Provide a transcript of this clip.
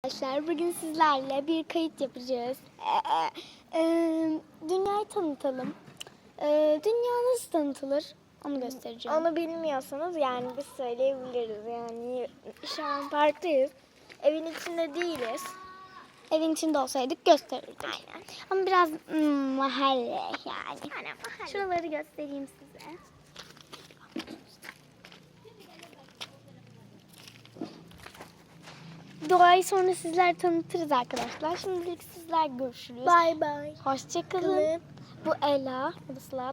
Arkadaşlar bugün sizlerle bir kayıt yapacağız. Dünyayı tanıtalım. Dünya nasıl tanıtılır onu göstereceğim. Onu bilmiyorsanız yani biz söyleyebiliriz. Yani şu an parktayız. Evin içinde değiliz. Evin içinde olsaydık gösterirdik. Aynen. Ama biraz mahalle yani. Aynen. Şuraları göstereyim size. Doğayı sonra sizler tanıtırız arkadaşlar. Şimdilik sizler görüşürüz. Bye bye. Hoşçakalın. Bu Ela. Bu da Sıla.